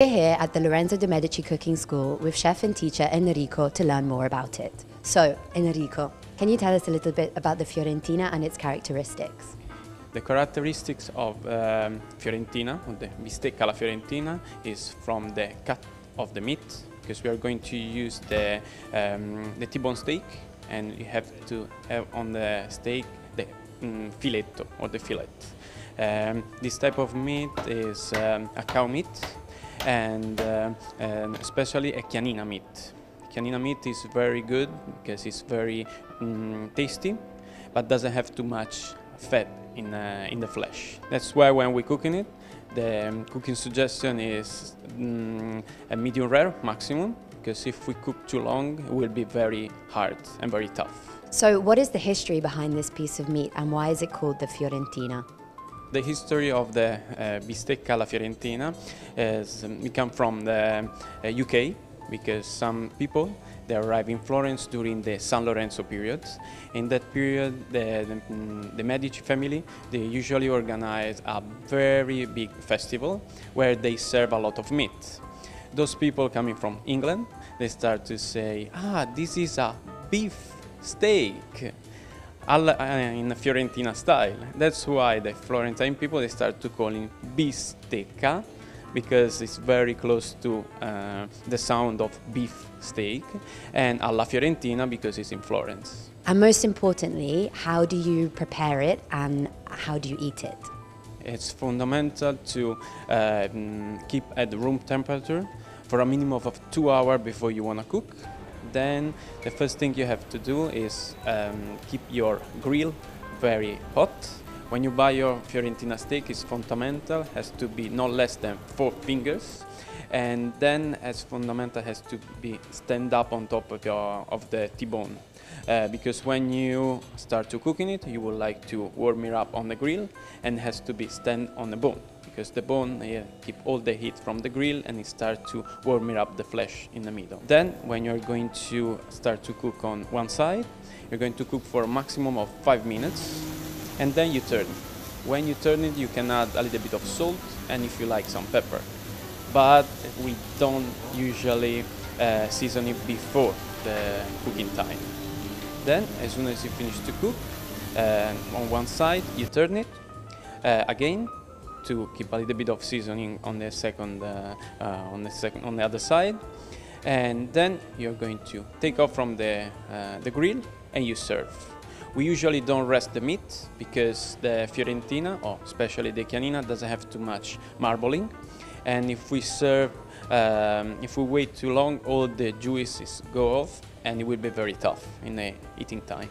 We're here at the Lorenzo de' Medici Cooking School with chef and teacher Enrico to learn more about it. So, Enrico, can you tell us a little bit about the Fiorentina and its characteristics? The characteristics of Fiorentina, or the bistecca alla Fiorentina, is from the cut of the meat, because we are going to use the T-bone steak, and you have to have on the steak the filetto or the fillet. This type of meat is a cow meat, and especially a chianina meat. Chianina meat is very good because it's very tasty, but doesn't have too much fat in the flesh. That's why when we're cooking it, the cooking suggestion is a medium rare maximum, because if we cook too long, it will be very hard and very tough. So, what is the history behind this piece of meat and why is it called the Fiorentina? The history of the bistecca alla Fiorentina is we come from the UK, because some people they arrive in Florence during the San Lorenzo period. In that period, the Medici family they usually organize a very big festival where they serve a lot of meat. Those people coming from England, they start to say, this is a beef steak. In the Fiorentina style. That's why the Florentine people they start to call it bistecca, because it's very close to the sound of beef steak, and alla Fiorentina because it's in Florence. And most importantly, how do you prepare it and how do you eat it? It's fundamental to keep at room temperature for a minimum of 2 hours before you want to cook. Then the first thing you have to do is keep your grill very hot. When you buy your Fiorentina steak, it's fundamental, has to be no less than 4 fingers. And then as fundamental has to be stand up on top of the T-bone. Because when you start to cooking it, you would like to warm it up on the grill, and it has to be stand on the bone, because the bone keep all the heat from the grill and it start to warm it up the flesh in the middle. Then when you're going to start to cook on one side, you're going to cook for a maximum of 5 minutes, and then you turn it. When you turn it, you can add a little bit of salt and if you like some pepper. But we don't usually season it before the cooking time. Then, as soon as you finish to cook, on one side you turn it again to keep a little bit of seasoning on the on the other side, and then you're going to take off from the grill and you serve. We usually don't rest the meat because the Fiorentina, or especially the chianina, doesn't have too much marbling, and if we serve, if we wait too long, all the juices go off and it will be very tough in the eating time.